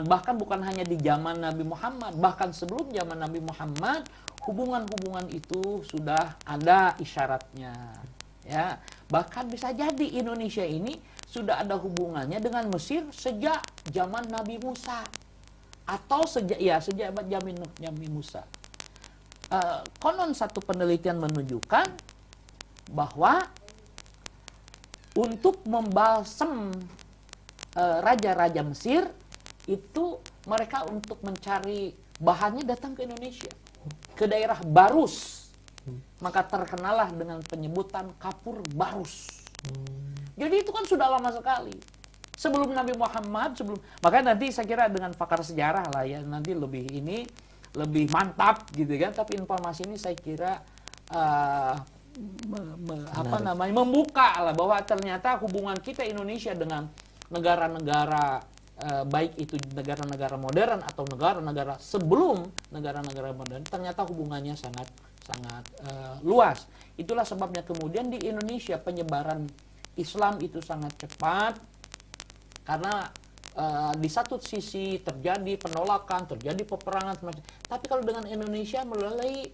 bahkan bukan hanya di zaman Nabi Muhammad, bahkan sebelum zaman Nabi Muhammad hubungan-hubungan itu sudah ada isyaratnya, ya. Bahkan bisa jadi Indonesia ini sudah ada hubungannya dengan Mesir sejak zaman Nabi Musa atau sejak zaman Nabi Musa. Konon satu penelitian menunjukkan bahwa untuk membalsem raja-raja Mesir itu mereka untuk mencari bahannya datang ke Indonesia, ke daerah Barus. Maka terkenalah dengan penyebutan kapur Barus. Jadi itu kan sudah lama sekali. Sebelum Nabi Muhammad, makanya nanti saya kira dengan pakar sejarah lah ya, nanti lebih mantap gitu kan. Tapi informasi ini saya kira membuka lah bahwa ternyata hubungan kita Indonesia dengan negara-negara baik itu negara-negara modern atau negara-negara sebelum negara-negara modern, ternyata hubungannya sangat luas. Itulah sebabnya kemudian di Indonesia penyebaran Islam itu sangat cepat, karena di satu sisi terjadi penolakan, terjadi peperangan, tapi kalau dengan Indonesia melalui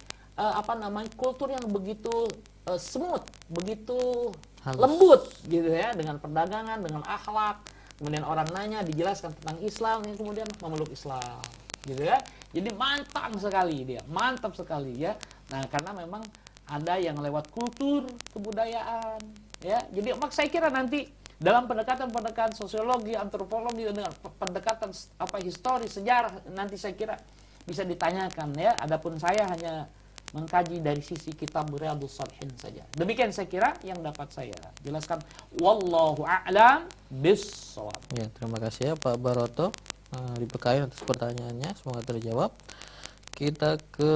kultur yang begitu smooth, begitu halus, lembut gitu ya, dengan perdagangan, dengan akhlak. Kemudian orang nanya, dijelaskan tentang Islam, yang kemudian memeluk Islam, gitu ya. Jadi mantap sekali ya. Nah, karena memang ada yang lewat kultur, kebudayaan, ya. Jadi saya kira nanti dalam pendekatan sosiologi, antropologi, dengan pendekatan histori, sejarah, nanti saya kira bisa ditanyakan ya. Adapun saya hanya mengkaji dari sisi kitab Riyadhus Shalihin saja. Demikian saya kira yang dapat saya jelaskan. Wallahu a'lam bissawab. Ya, terima kasih ya Pak Baroto, diberkahi atas pertanyaannya, semoga terjawab. Kita ke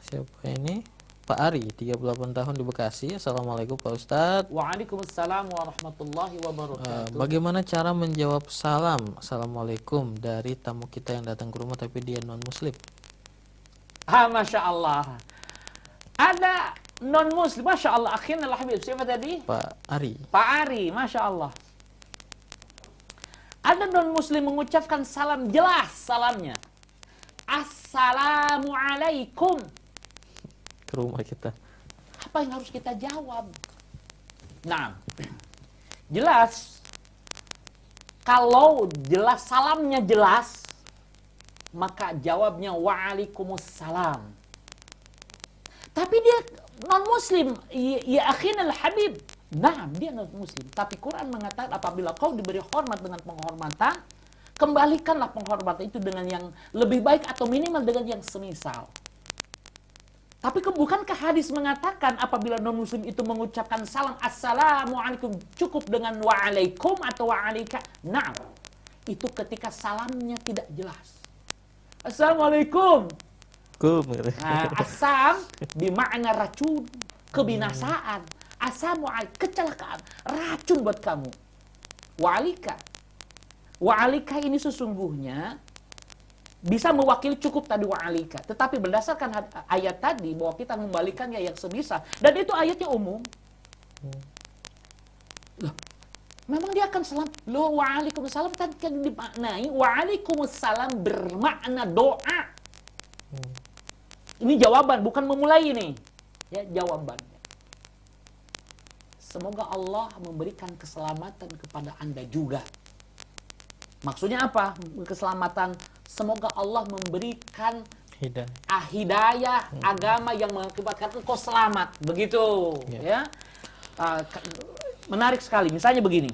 siapa ini? Pak Ari, 38 tahun di Bekasi. Assalamualaikum Pak Ustadz. Waalaikumsalam warahmatullahi wabarakatuh. Bagaimana cara menjawab salam Assalamualaikum dari tamu kita yang datang ke rumah tapi dia non muslim? Masya Allah. Ada non muslim, Masya Allah. Akhirnya Habib, siapa tadi? Pak Ari. Pak Ari, Masya Allah. Ada non muslim mengucapkan salam, jelas salamnya, Assalamualaikum, ke rumah kita. apa yang harus kita jawab? Nah, jelas. Kalau jelas salamnya jelas, maka jawabnya waalaikumsalam. Tapi dia non muslim, ya akhina al-habib. Nah, dia non muslim. Tapi Quran mengatakan apabila kau diberi hormat dengan penghormatan, kembalikanlah penghormatan itu dengan yang lebih baik atau minimal dengan yang semisal. Tapi bukankah hadis mengatakan apabila non-muslim itu mengucapkan salam Assalamualaikum cukup dengan waalaikum atau waalika? Nah, itu ketika salamnya tidak jelas. Assalamualaikum. Asam bermakna racun, kebinasaan. Assalamualaikum, kecelakaan, racun buat kamu. Waalika. Waalika ini sesungguhnya bisa mewakili cukup tadi wa'alika. Tetapi berdasarkan ayat tadi bahwa kita membalikannya yang sebisa. Dan itu ayatnya umum. Loh, memang dia akan salam. Loh, wa'alaikumussalam tadi kan dimaknai. Wa'alaikumussalam bermakna doa. Ini jawaban, bukan memulai ini. Ya, jawabannya. Semoga Allah memberikan keselamatan kepada Anda juga. Maksudnya apa? Keselamatan. Semoga Allah memberikan hidayah agama yang mengakibatkan engkau selamat. Begitu. Ya. Menarik sekali. Misalnya begini.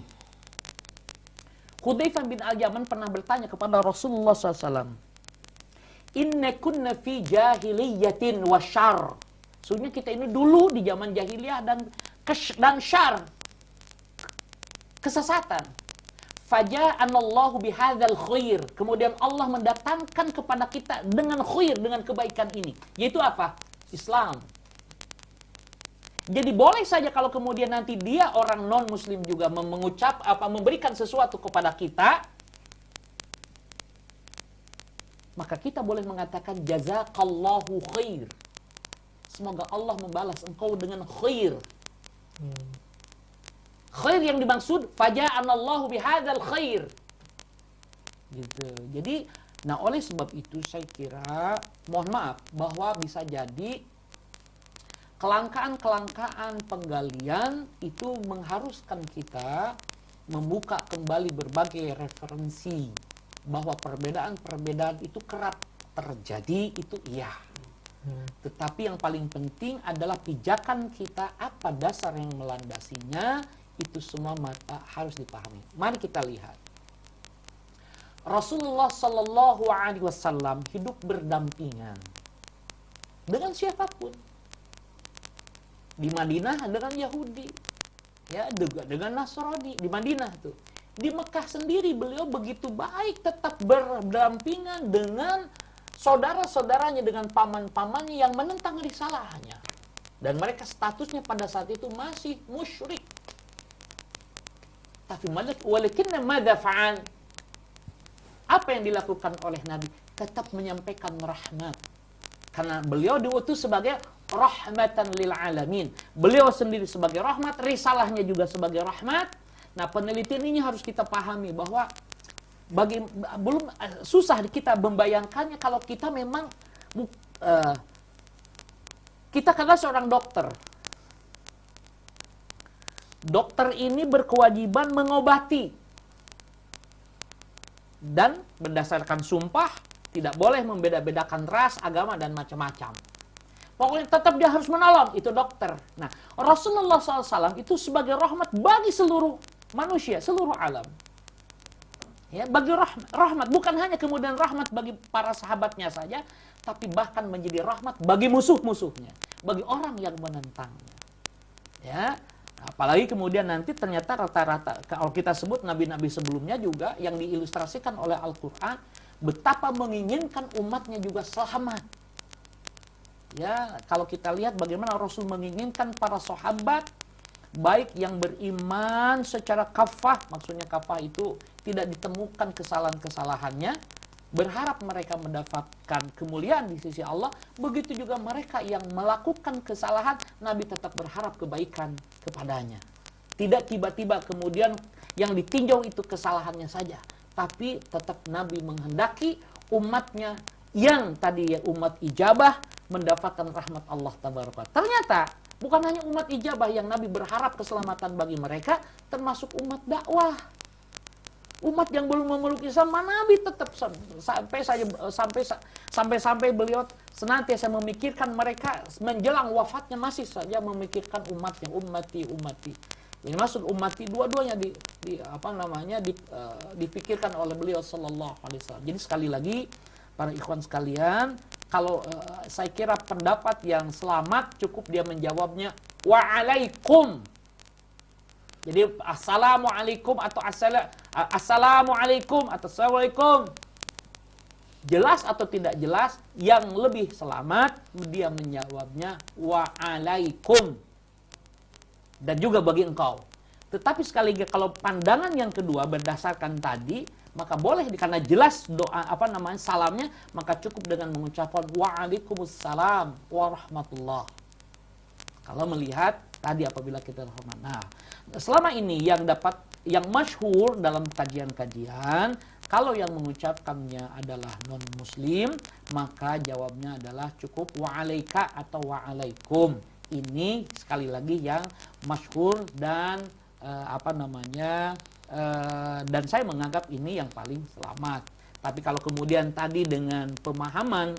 Hudzaifah bin Al-Yaman pernah bertanya kepada Rasulullah SAW. Inna kunna fi jahiliyatin wa syar. Sebenarnya kita ini dulu di zaman jahiliyah dan syar. Kesesatan. Faja'anallahu bihadzal khair. Kemudian Allah mendatangkan kepada kita dengan khair, dengan kebaikan ini. Yaitu apa? Islam. Jadi boleh saja kalau kemudian nanti dia orang non-muslim juga memberikan sesuatu kepada kita, maka kita boleh mengatakan jazakallahu khair. Semoga Allah membalas engkau dengan khair. Khair yang dimaksud faja'anallahu bihadzal khair. Gitu. Jadi, nah oleh sebab itu saya kira, mohon maaf bahwa bisa jadi kelangkaan-kelangkaan penggalian itu mengharuskan kita membuka kembali berbagai referensi bahwa perbedaan-perbedaan itu kerap terjadi, itu iya. Tetapi yang paling penting adalah pijakan kita, apa dasar yang melandasinya. Itu semua harus dipahami. Mari kita lihat. Rasulullah Sallallahu Alaihi Wasallam hidup berdampingan dengan siapapun. Di Madinah dengan Yahudi, ya, dengan Nasrani. Di Madinah tuh. Di Mekah sendiri beliau begitu baik, tetap berdampingan dengan saudara-saudaranya, dengan paman-pamannya yang menentang risalahnya. Dan mereka statusnya pada saat itu masih musyrik. Tapi walakinna madza fa'al? Apa yang dilakukan oleh Nabi? Tetap menyampaikan rahmat. Karena beliau diutus sebagai rahmatan lil alamin. Beliau sendiri sebagai rahmat, risalahnya juga sebagai rahmat. Nah, penelitian ini harus kita pahami bahwa belum susah kita membayangkannya kalau kita memang kita katakan seorang dokter. Dokter ini berkewajiban mengobati. Dan berdasarkan sumpah, tidak boleh membeda-bedakan ras, agama, dan macam-macam. Pokoknya tetap dia harus menolong, itu dokter. Nah, Rasulullah SAW itu sebagai rahmat bagi seluruh manusia, seluruh alam. Ya, bagi rahmat, bukan hanya kemudian rahmat bagi para sahabatnya saja, tapi bahkan menjadi rahmat bagi musuh-musuhnya, bagi orang yang menentangnya. Ya, apalagi kemudian nanti ternyata rata-rata kalau kita sebut nabi-nabi sebelumnya juga yang diilustrasikan oleh Al-Qur'an betapa menginginkan umatnya juga selamat. Ya, kalau kita lihat bagaimana Rasul menginginkan para sahabat baik yang beriman secara kafah, maksudnya kafah itu tidak ditemukan kesalahan-kesalahannya, berharap mereka mendapatkan kemuliaan di sisi Allah. Begitu juga mereka yang melakukan kesalahan, Nabi tetap berharap kebaikan kepadanya. Tidak tiba-tiba kemudian yang ditinjau itu kesalahannya saja, tapi tetap Nabi menghendaki umatnya yang tadi ya umat ijabah mendapatkan rahmat Allah tabaraka. Ternyata bukan hanya umat ijabah yang Nabi berharap keselamatan bagi mereka, termasuk umat dakwah. Umat yang belum memeluk Islam, Nabi tetap sampai beliau senantiasa memikirkan mereka menjelang wafatnya masih saja memikirkan umatnya, ummati. Ini maksud ummati dua-duanya dipikirkan oleh beliau sallallahu alaihi wasallam. Jadi sekali lagi para ikhwan sekalian, kalau saya kira pendapat yang selamat cukup dia menjawabnya wa'alaikum. Jadi assalamualaikum atau assalamualaikum atau assalamualaikum. Jelas atau tidak jelas, yang lebih selamat dia menjawabnya wa'alaikum. Dan juga bagi engkau. Tetapi sekali lagi kalau pandangan yang kedua berdasarkan tadi, maka boleh karena jelas doa salamnya, maka cukup dengan mengucapkan wa'alaikumussalam warahmatullah. Kalau melihat tadi apabila kita hormat. Nah, selama ini yang masyhur dalam kajian-kajian, kalau yang mengucapkannya adalah non muslim, maka jawabnya adalah cukup wa'alaika atau wa'alaikum. Ini sekali lagi yang masyhur dan dan saya menganggap ini yang paling selamat. Tapi kalau kemudian tadi dengan pemahaman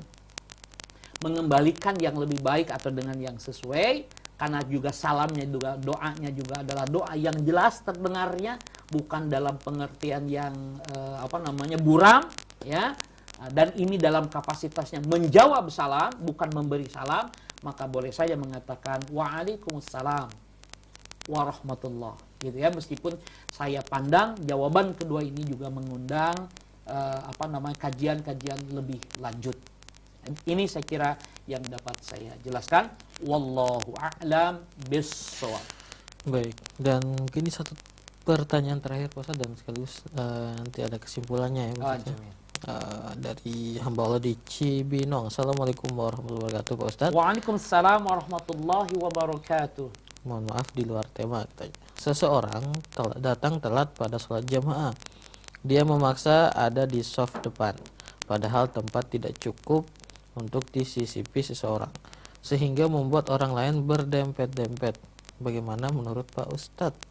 mengembalikan yang lebih baik atau dengan yang sesuai, karena juga salamnya juga doanya juga adalah doa yang jelas terdengarnya, bukan dalam pengertian yang buram, ya. Dan ini dalam kapasitasnya menjawab salam, bukan memberi salam, maka boleh saja mengatakan wa'alaikumussalam warahmatullah, gitu ya. Meskipun saya pandang jawaban kedua ini juga mengundang kajian-kajian lebih lanjut. Ini saya kira yang dapat saya jelaskan. Wallahu a'lam bissawab. Baik, dan mungkin ini satu pertanyaan terakhir Pak Ustadz, dan sekaligus nanti ada kesimpulannya ya Pak Ustadz. Dari hamba Allah di Cibinong. Assalamualaikum warahmatullahi wabarakatuh Pak Ustadz. Waalaikumsalam warahmatullahi wabarakatuh. Mohon maaf di luar tema katanya. Seseorang datang telat pada sholat jamaah. Dia memaksa ada di saf depan, padahal tempat tidak cukup untuk disisipi seseorang, sehingga membuat orang lain berdempet-dempet. Bagaimana menurut Pak Ustadz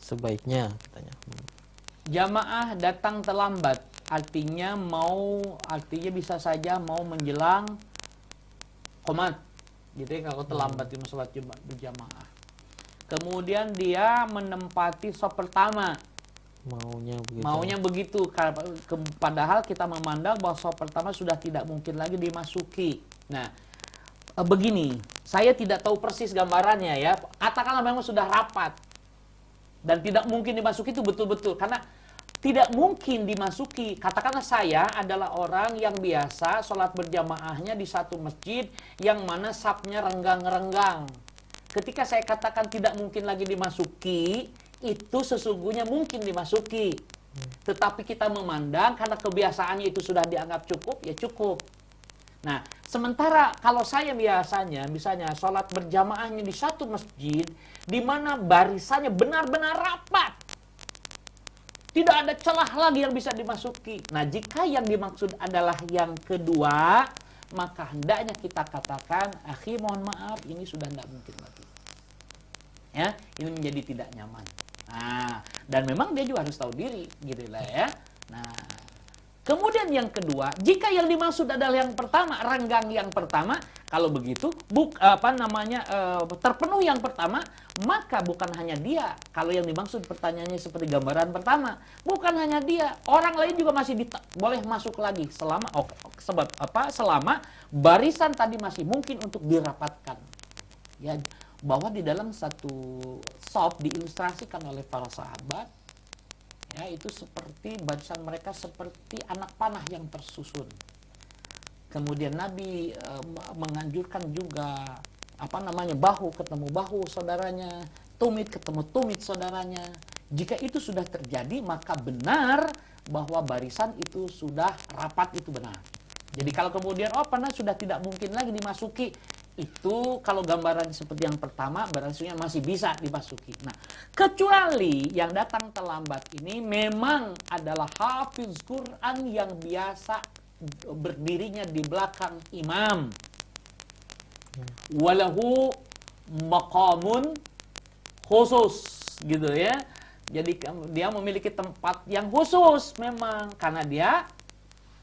sebaiknya katanya? Jamaah datang terlambat, artinya bisa saja mau menjelang qomat, gitu ya, kalau terlambat di sholat berjamaah. Kemudian dia menempati shaf pertama. Maunya begitu. Padahal kita memandang bahwa shaf pertama sudah tidak mungkin lagi dimasuki. Nah, begini, saya tidak tahu persis gambarannya ya. Katakanlah memang sudah rapat dan tidak mungkin dimasuki, itu betul-betul karena tidak mungkin dimasuki. Katakanlah saya adalah orang yang biasa sholat berjamaahnya di satu masjid yang mana safnya renggang-renggang. Ketika saya katakan tidak mungkin lagi dimasuki, itu sesungguhnya mungkin dimasuki. Tetapi kita memandang karena kebiasaannya itu sudah dianggap cukup, ya cukup. Nah, sementara kalau saya biasanya, misalnya sholat berjamaahnya di satu masjid, di mana barisannya benar-benar rapat, tidak ada celah lagi yang bisa dimasuki. Nah, jika yang dimaksud adalah yang kedua, maka hendaknya kita katakan, akhi mohon maaf, ini sudah tidak mungkin lagi. Ya, ini menjadi tidak nyaman. Nah, dan memang dia juga harus tahu diri, gitu lah ya. Nah, kemudian yang kedua, jika yang dimaksud adalah yang pertama, renggang yang pertama, Kalau begitu, terpenuhi yang pertama, maka bukan hanya dia. Kalau yang dimaksud pertanyaannya seperti gambaran pertama, bukan hanya dia, orang lain juga masih boleh masuk lagi selama barisan tadi masih mungkin untuk dirapatkan. Ya, bahwa di dalam satu shop diilustrasikan oleh para sahabat, ya, itu seperti barisan mereka seperti anak panah yang tersusun. Kemudian Nabi menganjurkan juga bahu ketemu bahu saudaranya, tumit ketemu tumit saudaranya. Jika itu sudah terjadi, maka benar bahwa barisan itu sudah rapat, itu benar. Jadi kalau kemudian panah sudah tidak mungkin lagi dimasuki, itu kalau gambaran seperti yang pertama berarti masih bisa dimasuki. Nah, kecuali yang datang terlambat ini memang adalah hafiz Quran yang biasa berdirinya di belakang imam, walahu maqamun khusus, gitu ya. Jadi dia memiliki tempat yang khusus memang karena dia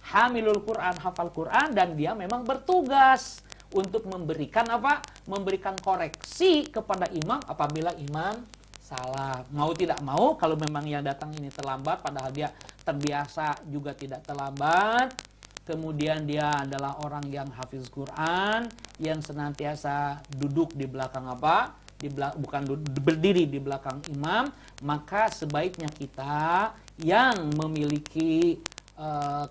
hamilul Quran, hafal Quran, dan dia memang bertugas untuk memberikan memberikan koreksi kepada imam apabila imam salah. Mau tidak mau, kalau memang yang datang ini terlambat padahal dia terbiasa juga tidak terlambat, kemudian dia adalah orang yang hafiz Quran, yang senantiasa duduk di belakang berdiri di belakang imam, maka sebaiknya kita yang memiliki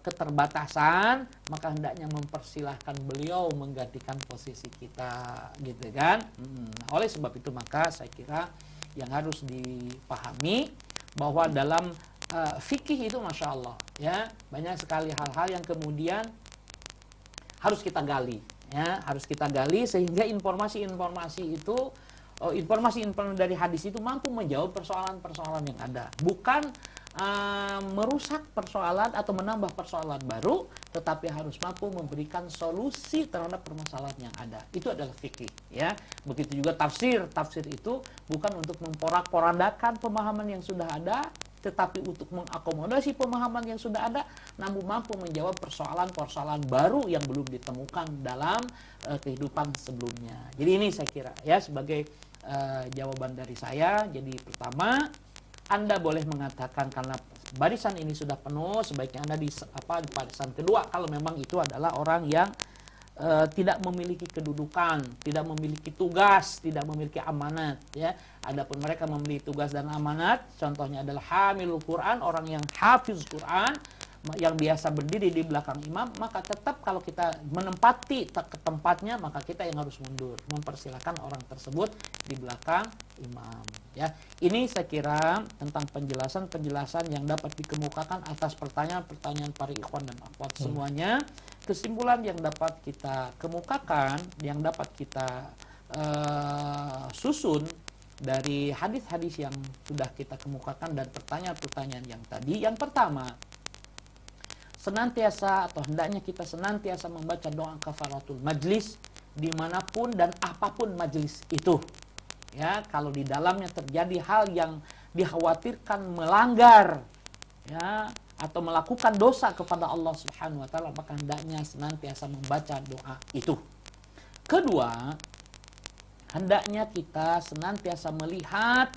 keterbatasan, maka hendaknya mempersilahkan beliau menggantikan posisi kita, gitu kan. Oleh sebab itu maka saya kira yang harus dipahami bahwa dalam fikih itu masya Allah, ya, banyak sekali hal-hal yang kemudian harus kita gali, ya, harus kita gali sehingga informasi-informasi itu, informasi-informasi dari hadis itu mampu menjawab persoalan-persoalan yang ada, bukan merusak persoalan atau menambah persoalan baru, tetapi harus mampu memberikan solusi terhadap permasalahan yang ada. Itu adalah fikih, ya. Begitu juga tafsir. Tafsir itu bukan untuk memporak-porandakan pemahaman yang sudah ada, tetapi untuk mengakomodasi pemahaman yang sudah ada, namun mampu menjawab persoalan-persoalan baru yang belum ditemukan dalam kehidupan sebelumnya. Jadi ini saya kira, ya, sebagai jawaban dari saya. Jadi pertama, Anda boleh mengatakan karena barisan ini sudah penuh, sebaiknya Anda di barisan kedua kalau memang itu adalah orang yang tidak memiliki kedudukan, tidak memiliki tugas, tidak memiliki amanat, ya. Adapun mereka memiliki tugas dan amanat, contohnya adalah hamilul Quran, orang yang hafiz Quran, yang biasa berdiri di belakang imam, maka tetap kalau kita menempati ke tempatnya, maka kita yang harus mundur, mempersilahkan orang tersebut di belakang imam, ya. Ini saya kira tentang penjelasan-penjelasan yang dapat dikemukakan atas pertanyaan-pertanyaan para ikhwan dan akhwat semuanya. Kesimpulan yang dapat kita kemukakan, yang dapat kita susun dari hadis-hadis yang sudah kita kemukakan dan pertanyaan-pertanyaan yang tadi, yang pertama, senantiasa atau hendaknya kita senantiasa membaca doa kafaratul majlis dimanapun dan apapun majlis itu, ya. Kalau di dalamnya terjadi hal yang dikhawatirkan melanggar, ya, atau melakukan dosa kepada Allah Subhanahu wa taala, maka hendaknya senantiasa membaca doa itu. Kedua, hendaknya kita senantiasa melihat,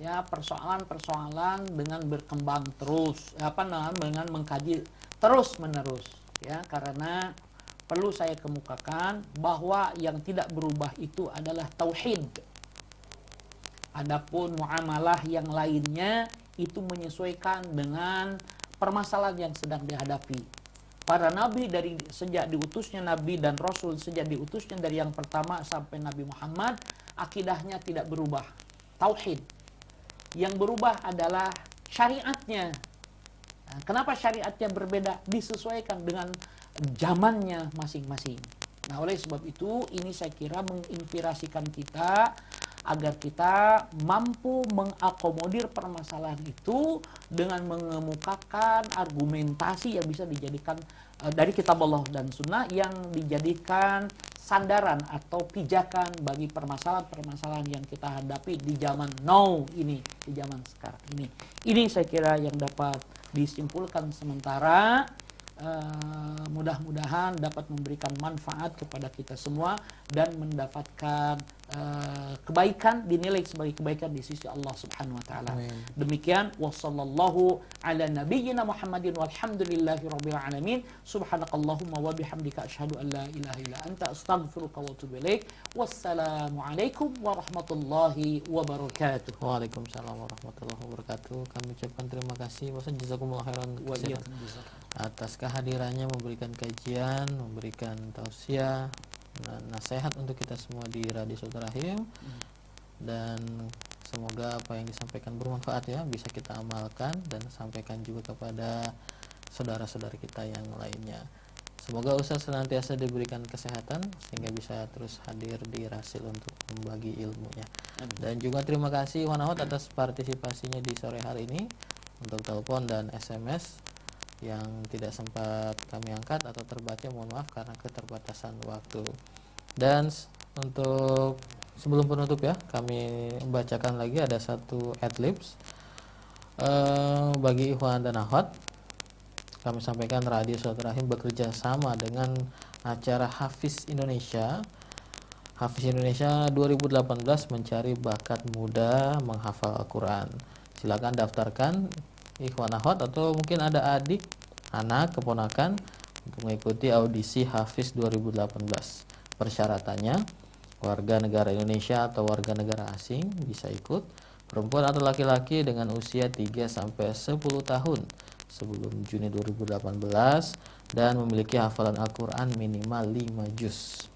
ya, persoalan-persoalan dengan berkembang terus, dengan mengkaji terus menerus, ya, karena perlu saya kemukakan bahwa yang tidak berubah itu adalah tauhid. Adapun muamalah yang lainnya itu menyesuaikan dengan permasalahan yang sedang dihadapi. Para nabi sejak diutusnya nabi dan rasul, sejak diutusnya dari yang pertama sampai Nabi Muhammad, akidahnya tidak berubah, tauhid. Yang berubah adalah syariatnya. Nah, kenapa syariatnya berbeda? Disesuaikan dengan zamannya masing-masing. Nah, oleh sebab itu ini saya kira menginspirasikan kita agar kita mampu mengakomodir permasalahan itu dengan mengemukakan argumentasi yang bisa dijadikan dari kitab Allah dan sunnah, yang dijadikan sandaran atau pijakan bagi permasalahan-permasalahan yang kita hadapi di zaman now ini, di zaman sekarang ini. Ini saya kira yang dapat disimpulkan sementara mudah-mudahan dapat memberikan manfaat kepada kita semua dan mendapatkan kebaikan, dinilai sebagai kebaikan di sisi Allah Subhanahu wa taala. Demikian, wassallallahu ala nabiyyina Muhammadin walhamdulillahi rabbil alamin. Subhanakallahumma wa bihamdika asyhadu an la ilaha illa anta astaghfiruka wa atubu ilaik. Wassalamu alaikum warahmatullahi wabarakatuh. Waalaikumsalam warahmatullahi wabarakatuh. Kami ucapkan terima kasih Ustaz, jazakumullah khairan atas kehadirannya, memberikan kajian, memberikan tausiah dan nasihat untuk kita semua di Radio Saudara Rahim. Dan semoga apa yang disampaikan bermanfaat ya, bisa kita amalkan dan sampaikan juga kepada saudara-saudara kita yang lainnya. Semoga Ustaz senantiasa diberikan kesehatan sehingga bisa terus hadir di Rasil untuk membagi ilmunya. Dan juga terima kasih Ikhwan Akhwat atas partisipasinya di sore hari ini untuk telepon dan SMS yang tidak sempat kami angkat atau terbaca, mohon maaf karena keterbatasan waktu. Dan untuk sebelum penutup ya, kami membacakan lagi ada satu adlibs bagi Ikhwan dan Akhwat. Kami sampaikan Radio Saudara Rahim bekerja sama dengan acara Hafiz Indonesia. Hafiz Indonesia 2018 mencari bakat muda menghafal Al-Quran. Silakan daftarkan Ikhwan Akhwat atau mungkin ada adik, anak, keponakan untuk mengikuti audisi Hafiz 2018. Persyaratannya warga negara Indonesia atau warga negara asing bisa ikut, perempuan atau laki-laki dengan usia 3 sampai 10 tahun sebelum Juni 2018 dan memiliki hafalan Al-Quran minimal 5 juz.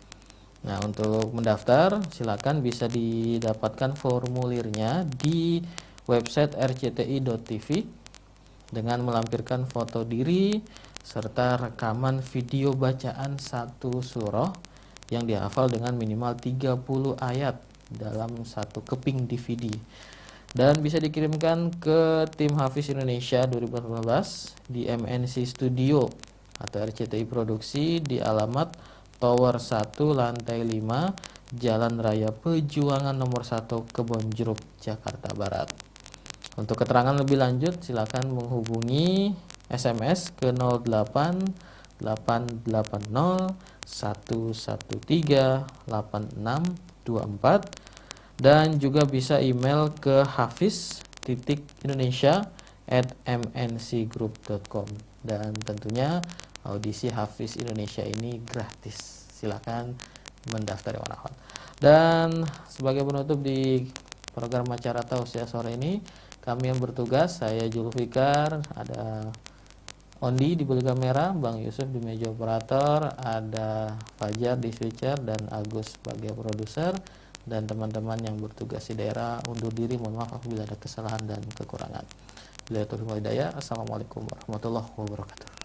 Nah, untuk mendaftar silakan bisa didapatkan formulirnya di website rcti.tv dengan melampirkan foto diri serta rekaman video bacaan satu surah yang dihafal dengan minimal 30 ayat dalam satu keping DVD. Dan bisa dikirimkan ke tim Hafiz Indonesia 2018 di MNC Studio atau RCTI Produksi di alamat Tower 1 lantai 5 Jalan Raya Pejuangan nomor 1 Kebonjeruk, Jakarta Barat. Untuk keterangan lebih lanjut silakan menghubungi SMS ke 08 880 113 8624 dan juga bisa email ke hafiz.indonesia@mncgroup.com. Dan tentunya audisi Hafiz Indonesia ini gratis. Silakan mendaftar ya Akhwat. Dan sebagai penutup di program acara tausiah sore ini, kami yang bertugas, saya Julfikar, ada Ondi di balik kamera, Bang Yusuf di meja operator, ada Fajar di switcher dan Agus sebagai produser, dan teman-teman yang bertugas di daerah undur diri, mohon maaf apabila ada kesalahan dan kekurangan. Bila itu hidayah. Assalamualaikum warahmatullahi wabarakatuh.